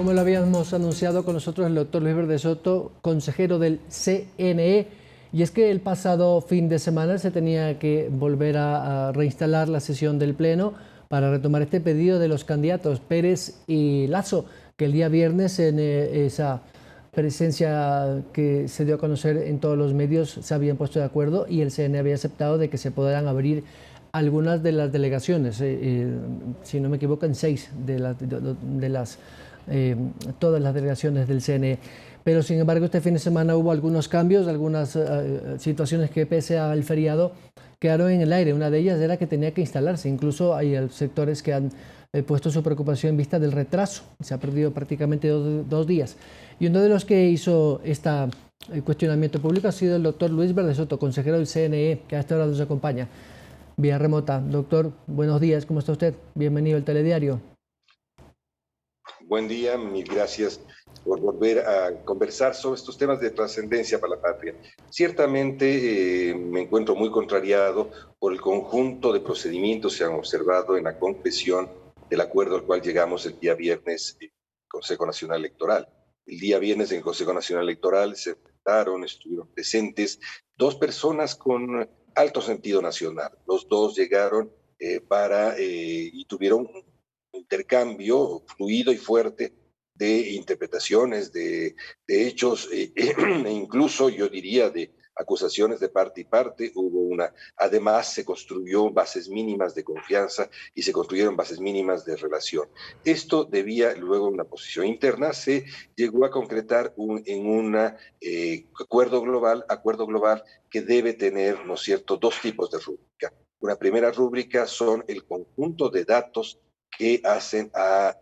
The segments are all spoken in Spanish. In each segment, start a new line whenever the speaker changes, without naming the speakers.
Como lo habíamos anunciado, con nosotros el doctor Luis Verde Soto, consejero del CNE, y es que el pasado fin de semana se tenía que volver a reinstalar la sesión del Pleno para retomar este pedido de los candidatos Pérez y Lasso, que el día viernes en esa presencia que se dio a conocer en todos los medios se habían puesto de acuerdo y el CNE había aceptado de que se podrán abrir algunas de las delegaciones, si no me equivoco, en 6 de las todas las delegaciones del CNE. Pero sin embargo este fin de semana hubo algunos cambios, algunas situaciones que pese al feriado quedaron en el aire. Una de ellas era que tenía que instalarse. Incluso hay sectores que han puesto su preocupación en vista del retraso. Se ha perdido prácticamente dos días. Y uno de los que hizo este cuestionamiento público ha sido el doctor Luis Verde Soto, consejero del CNE, que a esta hora nos acompaña vía remota. Doctor, buenos días, ¿cómo está usted? Bienvenido al Telediario.
Buen día, mil gracias por volver a conversar sobre estos temas de trascendencia para la patria. Ciertamente me encuentro muy contrariado por el conjunto de procedimientos que se han observado en la concreción del acuerdo al cual llegamos el día viernes en el Consejo Nacional Electoral. El día viernes en el Consejo Nacional Electoral se enfrentaron, estuvieron presentes dos personas con alto sentido nacional. Los dos llegaron y tuvieron intercambio fluido y fuerte de interpretaciones, de hechos, e incluso yo diría de acusaciones de parte y parte. Además se construyó bases mínimas de confianza y se construyeron bases mínimas de relación. Esto debía luego en una posición interna, se llegó a concretar en un acuerdo global que debe tener, ¿no es cierto?, dos tipos de rúbrica. Una primera rúbrica son el conjunto de datos que hacen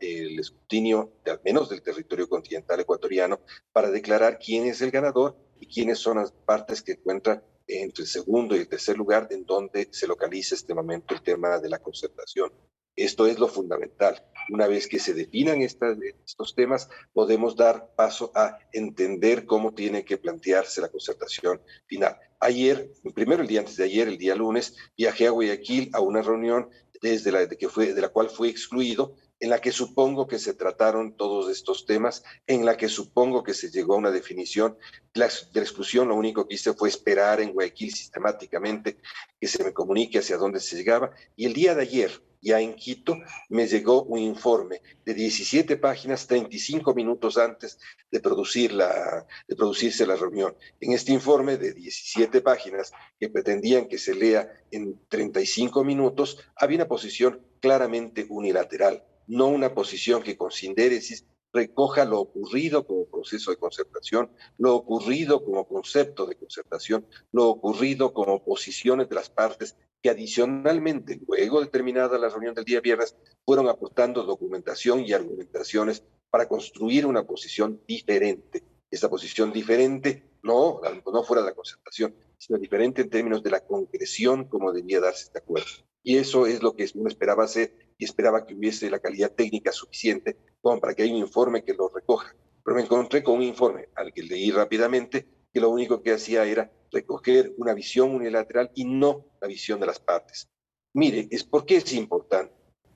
el escrutinio, al menos del territorio continental ecuatoriano, para declarar quién es el ganador y quiénes son las partes que encuentran entre el segundo y el tercer lugar en donde se localiza este momento el tema de la concertación. Esto es lo fundamental. Una vez que se definan estos temas, podemos dar paso a entender cómo tiene que plantearse la concertación final. Ayer, primero el día antes de ayer, el día lunes, viajé a Guayaquil a una reunión de la cual fui excluido, en la que supongo que se trataron todos estos temas, en la que supongo que se llegó a una definición. De la exclusión lo único que hice fue esperar en Guayaquil sistemáticamente que se me comunique hacia dónde se llegaba, y el día de ayer, ya en Quito, me llegó un informe de 17 páginas, 35 minutos antes de producirse la reunión. En este informe de 17 páginas, que pretendían que se lea en 35 minutos, había una posición claramente unilateral, no una posición que con sindéresis recoja lo ocurrido como proceso de concertación, lo ocurrido como concepto de concertación, lo ocurrido como posiciones de las partes que adicionalmente, luego de terminada la reunión del día viernes, fueron aportando documentación y argumentaciones para construir una posición diferente. Esta posición diferente no fuera de la concertación, sino diferente en términos de la concreción como debía darse este acuerdo. Y eso es lo que uno esperaba hacer y esperaba que hubiese la calidad técnica suficiente como para que haya un informe que lo recoja. Pero me encontré con un informe al que leí rápidamente que lo único que hacía era recoger una visión unilateral y no la visión de las partes. Mire, ¿por qué es importante?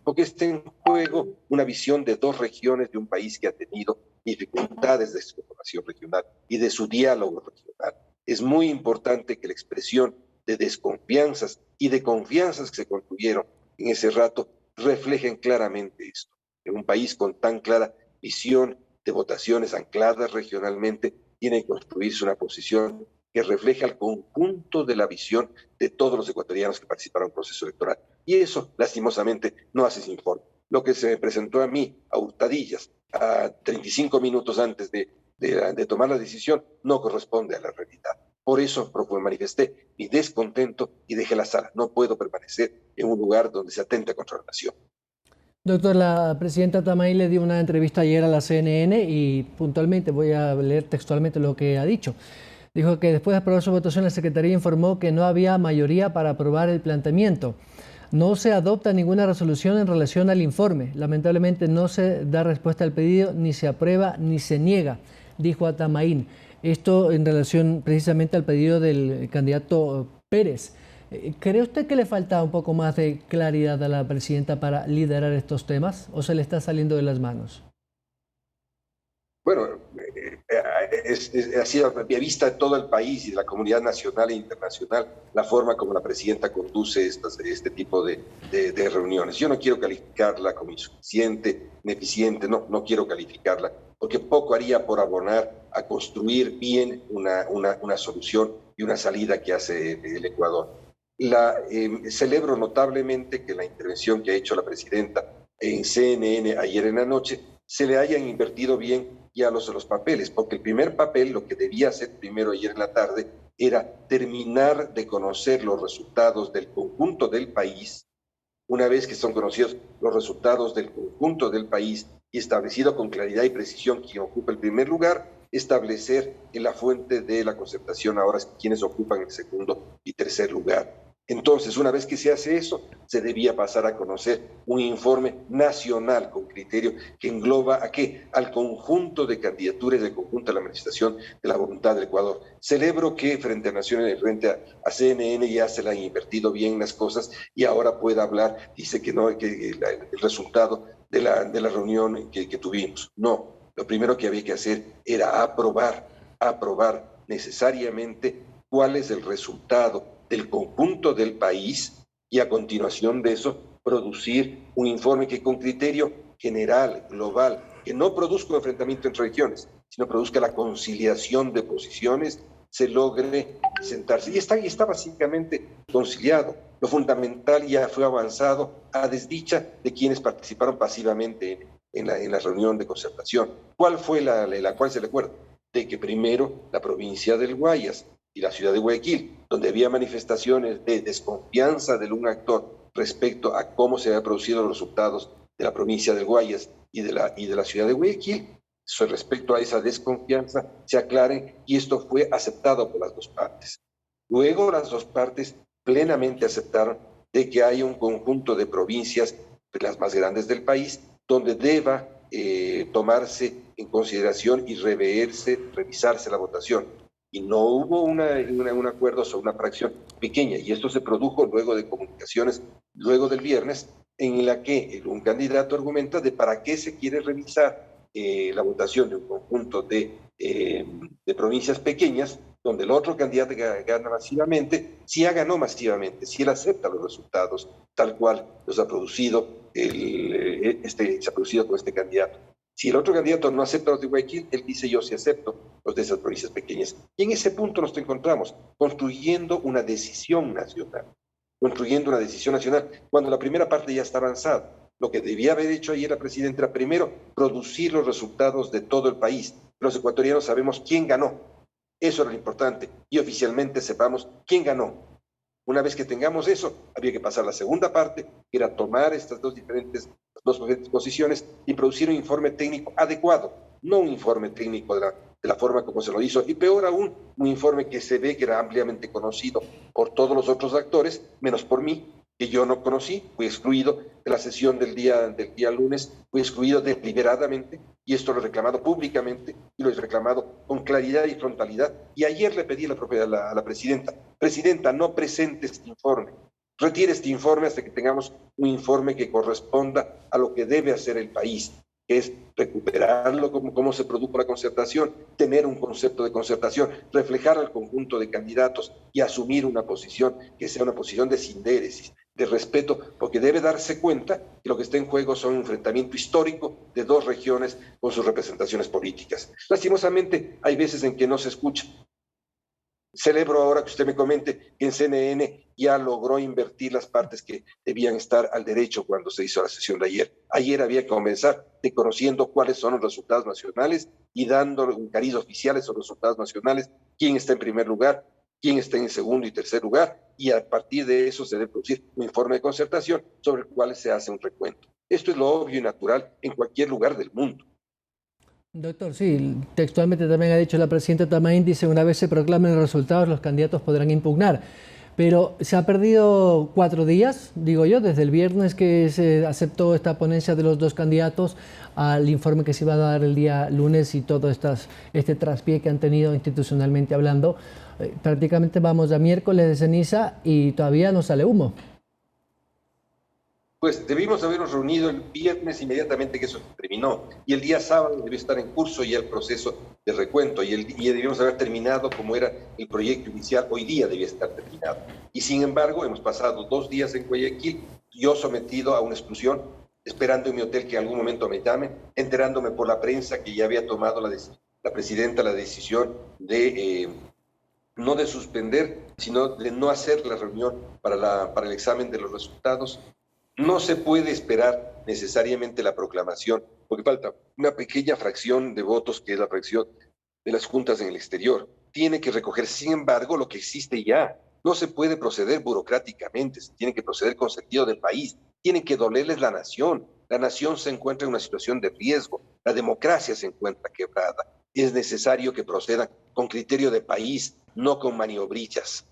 Porque está en juego una visión de dos regiones de un país que ha tenido dificultades de su formación regional y de su diálogo regional. Es muy importante que la expresión de desconfianzas y de confianzas que se construyeron en ese rato reflejen claramente esto. En un país con tan clara visión de votaciones ancladas regionalmente, tiene que construirse una posición que refleja el conjunto de la visión de todos los ecuatorianos que participaron en el proceso electoral. Y eso, lastimosamente, no hace ese informe. Lo que se me presentó a mí, a hurtadillas, a 35 minutos antes de tomar la decisión, no corresponde a la realidad. Por eso manifesté mi descontento y dejé la sala. No puedo permanecer en un lugar donde se atenta contra la nación.
Doctor, la presidenta Tamay le dio una entrevista ayer a la CNN y puntualmente voy a leer textualmente lo que ha dicho. Dijo que después de aprobar su votación, la Secretaría informó que no había mayoría para aprobar el planteamiento. No se adopta ninguna resolución en relación al informe. Lamentablemente no se da respuesta al pedido, ni se aprueba ni se niega, dijo a Tamaín. Esto en relación precisamente al pedido del candidato Pérez. ¿Cree usted que le falta un poco más de claridad a la presidenta para liderar estos temas o se le está saliendo de las manos?
Bueno, ha sido a vista de todo el país y de la comunidad nacional e internacional la forma como la presidenta conduce este tipo de reuniones. Yo no quiero calificarla como insuficiente, ineficiente, no quiero calificarla, porque poco haría por abonar a construir bien una solución y una salida que hace el Ecuador. Celebro notablemente que la intervención que ha hecho la presidenta en CNN ayer en la noche se le hayan invertido bien ya los papeles, porque el primer papel, lo que debía hacer primero ayer en la tarde, era terminar de conocer los resultados del conjunto del país. Una vez que son conocidos los resultados del conjunto del país y establecido con claridad y precisión quién ocupa el primer lugar, establecer en la fuente de la concertación ahora quienes ocupan el segundo y tercer lugar. Entonces, una vez que se hace eso, se debía pasar a conocer un informe nacional con criterio que engloba ¿a qué? Al conjunto de candidaturas del conjunto de la manifestación de la voluntad del Ecuador. Celebro que frente a Naciones, frente a CNN ya se le han invertido bien las cosas y ahora pueda hablar, dice que no, que el resultado de la reunión que tuvimos. No, lo primero que había que hacer era aprobar necesariamente cuál es el resultado del conjunto del país y a continuación de eso producir un informe que con criterio general, global, que no produzca un enfrentamiento entre regiones, sino produzca la conciliación de posiciones, se logre sentarse. Y está básicamente conciliado. Lo fundamental ya fue avanzado a desdicha de quienes participaron pasivamente en la reunión de concertación. ¿Cuál fue la cual se recuerda? De que primero la provincia del Guayas y la ciudad de Guayaquil, donde había manifestaciones de desconfianza de un actor respecto a cómo se habían producido los resultados de la provincia del Guayas y de la ciudad de Guayaquil, respecto a esa desconfianza se aclare y esto fue aceptado por las dos partes. Luego las dos partes plenamente aceptaron de que hay un conjunto de provincias, las más grandes del país, donde deba tomarse en consideración y revisarse la votación. Y no hubo un acuerdo sobre una fracción pequeña, y esto se produjo luego de comunicaciones, luego del viernes, en la que un candidato argumenta de para qué se quiere revisar la votación de un conjunto de provincias pequeñas, donde el otro candidato gana masivamente, si ya ganó masivamente, si él acepta los resultados tal cual los ha producido, se ha producido con este candidato. Si el otro candidato no acepta los de Guayaquil, él dice yo sí acepto los de esas provincias pequeñas. Y en ese punto nos encontramos, construyendo una decisión nacional, cuando la primera parte ya está avanzada. Lo que debía haber hecho ayer la presidenta era primero producir los resultados de todo el país. Los ecuatorianos sabemos quién ganó. Eso era lo importante. Y oficialmente sepamos quién ganó. Una vez que tengamos eso, había que pasar a la segunda parte, que era tomar estas dos diferentes posiciones y producir un informe técnico adecuado, no un informe técnico de la forma como se lo hizo, y peor aún, un informe que se ve que era ampliamente conocido por todos los otros actores, menos por mí, que yo no conocí, fui excluido de la sesión del día lunes, fui excluido deliberadamente, y esto lo he reclamado públicamente, y lo he reclamado con claridad y frontalidad, y ayer le pedí a la presidenta, no presente este informe, retire este informe hasta que tengamos un informe que corresponda a lo que debe hacer el país, que es recuperarlo como se produjo la concertación, tener un concepto de concertación, reflejar al conjunto de candidatos y asumir una posición que sea una posición de sindéresis, de respeto, porque debe darse cuenta que lo que está en juego son un enfrentamiento histórico de dos regiones con sus representaciones políticas. Lastimosamente, hay veces en que no se escucha. Celebro ahora que usted me comente que en CNN ya logró invertir las partes que debían estar al derecho cuando se hizo la sesión de ayer. Ayer había que comenzar de conociendo cuáles son los resultados nacionales y dando un cariz oficial a esos resultados nacionales, quién está en primer lugar, quién está en segundo y tercer lugar, y a partir de eso se debe producir un informe de concertación sobre el cual se hace un recuento. Esto es lo obvio y natural en cualquier lugar del mundo.
Doctor, sí, textualmente también ha dicho la presidenta Tamain, dice, una vez se proclamen los resultados, los candidatos podrán impugnar. Pero se ha perdido 4 días, digo yo, desde el viernes que se aceptó esta ponencia de los dos candidatos al informe que se iba a dar el día lunes y todo este traspié que han tenido institucionalmente hablando. Prácticamente vamos a miércoles de ceniza y todavía no sale humo.
Pues debimos habernos reunido el viernes inmediatamente que eso terminó, y el día sábado debió estar en curso ya el proceso de recuento, y debíamos haber terminado como era el proyecto inicial, hoy día debía estar terminado. Y sin embargo, hemos pasado 2 días en Guayaquil, yo sometido a una exclusión, esperando en mi hotel que en algún momento me llamen, enterándome por la prensa que ya había tomado la presidenta la decisión de no de suspender, sino de no hacer la reunión para el examen de los resultados. No se puede esperar necesariamente la proclamación, porque falta una pequeña fracción de votos, que es la fracción de las juntas en el exterior. Tiene que recoger, sin embargo, lo que existe ya. No se puede proceder burocráticamente, se tiene que proceder con sentido del país. Tiene que dolerles la nación. La nación se encuentra en una situación de riesgo. La democracia se encuentra quebrada. Es necesario que procedan con criterio de país, no con maniobrillas.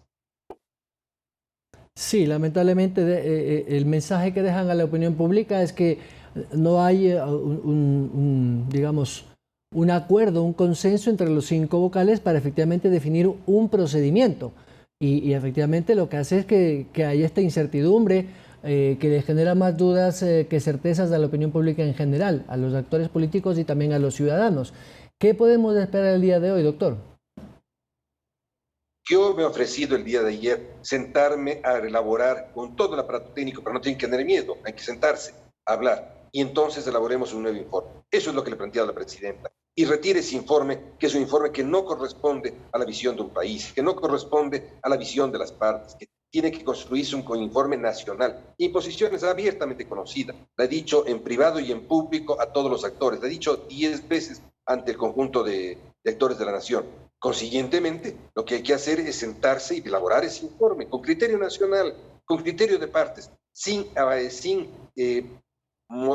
Sí, lamentablemente el mensaje que dejan a la opinión pública es que no hay digamos, un acuerdo, un consenso entre los 5 vocales para efectivamente definir un procedimiento. Y efectivamente lo que hace es que hay esta incertidumbre que le genera más dudas que certezas a la opinión pública en general, a los actores políticos y también a los ciudadanos. ¿Qué podemos esperar el día de hoy, doctor?
Yo me he ofrecido el día de ayer sentarme a elaborar con todo el aparato técnico, pero no tienen que tener miedo, hay que sentarse, a hablar, y entonces elaboremos un nuevo informe. Eso es lo que le he planteado a la presidenta. Y retire ese informe, que es un informe que no corresponde a la visión de un país, que no corresponde a la visión de las partes, que tiene que construirse un informe nacional. Y posiciones abiertamente conocidas. La he dicho en privado y en público a todos los actores. La he dicho 10 veces ante el conjunto de actores de la nación. Consiguientemente, lo que hay que hacer es sentarse y elaborar ese informe con criterio nacional, con criterio de partes, sin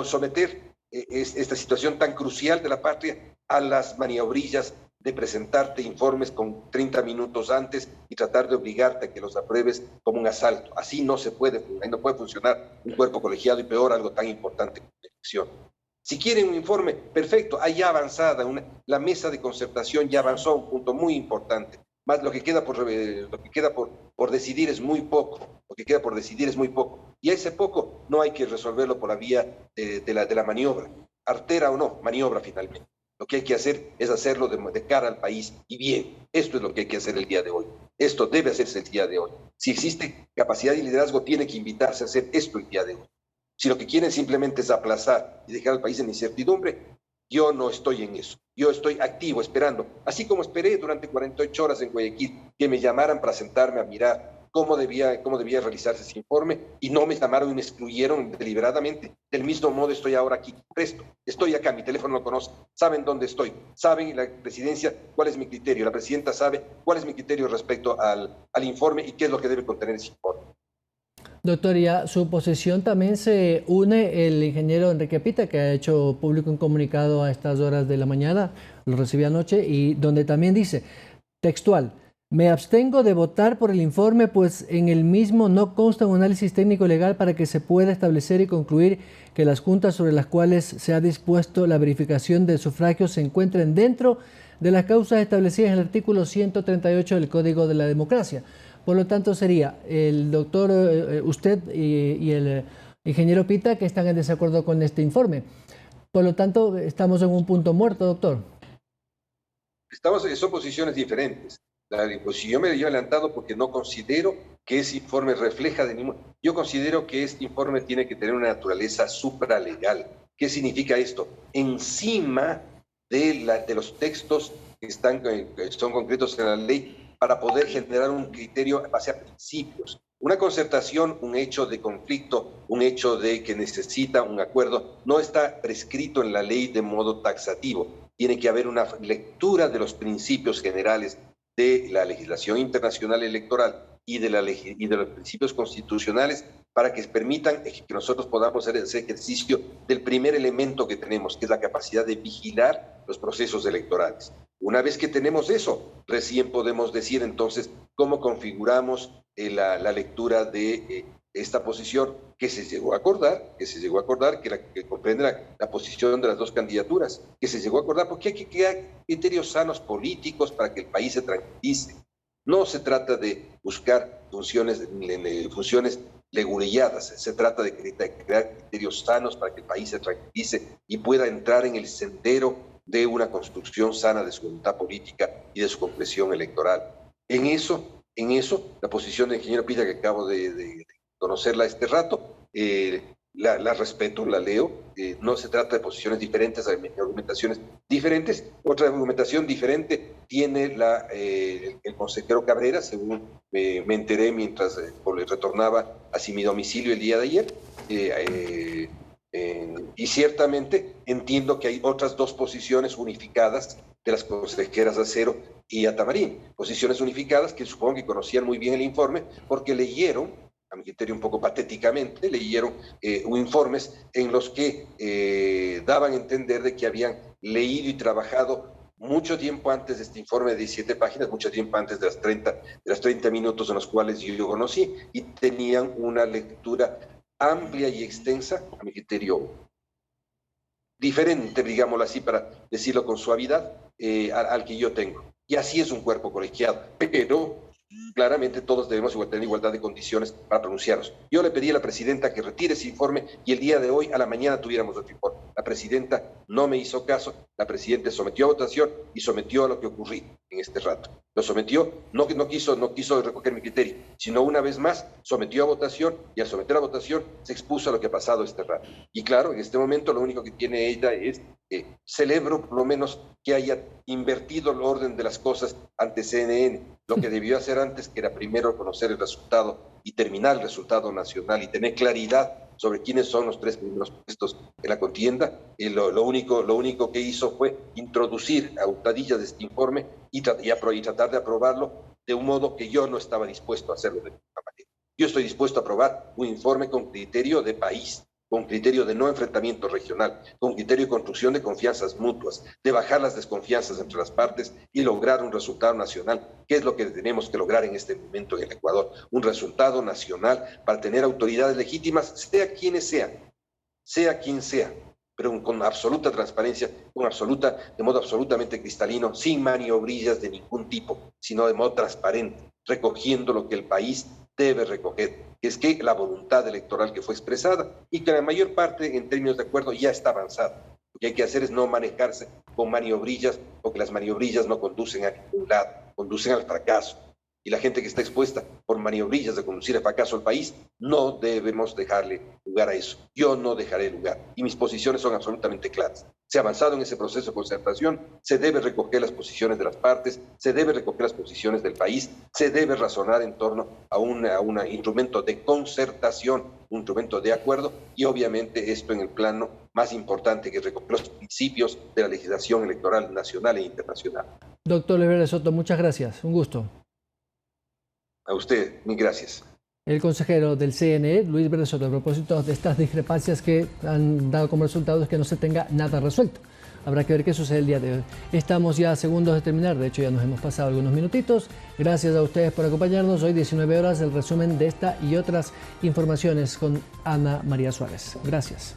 someter esta situación tan crucial de la patria a las maniobrillas de presentarte informes con 30 minutos antes y tratar de obligarte a que los apruebes como un asalto. Así no se puede, no puede funcionar un cuerpo colegiado y peor algo tan importante como la elección. Si quieren un informe, perfecto, hay ya avanzada, la mesa de concertación ya avanzó a un punto muy importante. Más lo que queda por decidir es muy poco, lo que queda por decidir es muy poco. Y ese poco no hay que resolverlo por la vía de la maniobra, artera o no, maniobra finalmente. Lo que hay que hacer es hacerlo de cara al país y bien. Esto es lo que hay que hacer el día de hoy. Esto debe hacerse el día de hoy. Si existe capacidad y liderazgo, tiene que invitarse a hacer esto el día de hoy. Si lo que quieren simplemente es aplazar y dejar al país en incertidumbre, yo no estoy en eso. Yo estoy activo, esperando. Así como esperé durante 48 horas en Guayaquil que me llamaran para sentarme a mirar cómo debía realizarse ese informe, y no me llamaron y me excluyeron deliberadamente. Del mismo modo estoy ahora aquí, presto. Estoy acá, mi teléfono lo conoce, saben dónde estoy, saben la presidencia cuál es mi criterio, la presidenta sabe cuál es mi criterio respecto al informe y qué es lo que debe contener ese informe.
Doctor, y a su posición también se une el ingeniero Enrique Pita, que ha hecho público un comunicado a estas horas de la mañana, lo recibí anoche, y donde también dice, textual, me abstengo de votar por el informe, pues en el mismo no consta un análisis técnico legal para que se pueda establecer y concluir que las juntas sobre las cuales se ha dispuesto la verificación del sufragio se encuentren dentro de las causas establecidas en el artículo 138 del Código de la Democracia. Por lo tanto, sería el doctor, usted y el ingeniero Pita que están en desacuerdo con este informe. Por lo tanto, estamos en un punto muerto, doctor.
Son posiciones diferentes. Si yo me he adelantado porque no considero que ese informe refleja de ningún... Yo considero que este informe tiene que tener una naturaleza supralegal. ¿Qué significa esto? Encima de los textos que son concretos en la ley, para poder generar un criterio en base a principios. Una concertación, un hecho de conflicto, un hecho de que necesita un acuerdo, no está prescrito en la ley de modo taxativo. Tiene que haber una lectura de los principios generales de la legislación internacional electoral y de los principios constitucionales para que permitan que nosotros podamos hacer ese ejercicio del primer elemento que tenemos, que es la capacidad de vigilar los procesos electorales. Una vez que tenemos eso, recién podemos decir entonces cómo configuramos la lectura de esta posición que se llegó a acordar, que comprende la posición de las dos candidaturas, que se llegó a acordar porque hay que crear criterios sanos políticos para que el país se tranquilice. No se trata de buscar funciones leguleyadas. Se trata de crear criterios sanos para que el país se tranquilice y pueda entrar en el sendero de una construcción sana de su voluntad política y de su comprensión electoral. En eso, la posición del ingeniero Pita, que acabo de conocerla este rato, la respeto, la leo. No se trata de posiciones diferentes, hay argumentaciones diferentes. Otra argumentación diferente tiene el consejero Cabrera, según me enteré mientras retornaba hacia mi domicilio el día de ayer. Y ciertamente entiendo que hay otras dos posiciones unificadas de las consejeras Acero y Atamarín. Posiciones unificadas que supongo que conocían muy bien el informe porque leyeron, a mi criterio un poco patéticamente, leyeron informes en los que daban a entender de que habían leído y trabajado mucho tiempo antes de este informe de 17 páginas, mucho tiempo antes de los 30 minutos en los cuales yo conocí, y tenían una lectura amplia y extensa, a mi criterio diferente, digámoslo así, para decirlo con suavidad, al que yo tengo. Y así es un cuerpo colegiado, pero claramente todos debemos tener igualdad de condiciones para pronunciarnos. Yo le pedí a la presidenta que retire ese informe y el día de hoy a la mañana tuviéramos otro informe. La presidenta no me hizo caso, la presidenta sometió a votación y sometió a lo que ocurrió en este rato. Lo sometió, no quiso recoger mi criterio, sino una vez más sometió a votación y al someter a votación se expuso a lo que ha pasado este rato. Y claro, en este momento lo único que tiene ella es celebro por lo menos que haya invertido el orden de las cosas ante CNN, lo que debió hacer antes, que era primero conocer el resultado y terminar el resultado nacional y tener claridad sobre quiénes son los tres primeros puestos en la contienda. Lo único que hizo fue introducir a hurtadillas de este informe y tratar de aprobarlo de un modo que yo no estaba dispuesto a hacerlo de ninguna manera. Yo estoy dispuesto a aprobar un informe con criterio de país, con criterio de no enfrentamiento regional, con criterio de construcción de confianzas mutuas, de bajar las desconfianzas entre las partes y lograr un resultado nacional, que es lo que tenemos que lograr en este momento en el Ecuador, un resultado nacional para tener autoridades legítimas, sea quien sea, pero con absoluta transparencia, de modo absolutamente cristalino, sin maniobrillas de ningún tipo, sino de modo transparente, recogiendo lo que el país debe recoger, que es que la voluntad electoral que fue expresada y que la mayor parte en términos de acuerdo ya está avanzada. Lo que hay que hacer es no manejarse con maniobrillas, porque las maniobrillas no conducen a ningún lado, conducen al fracaso. Y la gente que está expuesta por maniobrillas de conducir al fracaso al país, no debemos dejarle lugar a eso. Yo no dejaré lugar. Y mis posiciones son absolutamente claras. Se ha avanzado en ese proceso de concertación, se debe recoger las posiciones de las partes, se debe recoger las posiciones del país, se debe razonar en torno a un instrumento de concertación, un instrumento de acuerdo, y obviamente esto en el plano más importante, que es recoger los principios de la legislación electoral nacional e internacional.
Doctor Luis Verde Soto, muchas gracias. Un gusto.
A usted, mil gracias.
El consejero del CNE, Luis Verde Soto, a propósito de estas discrepancias que han dado como resultado que no se tenga nada resuelto. Habrá que ver qué sucede el día de hoy. Estamos ya a segundos de terminar, de hecho ya nos hemos pasado algunos minutitos. Gracias a ustedes por acompañarnos. Hoy 19 horas, el resumen de esta y otras informaciones con Ana María Suárez. Gracias.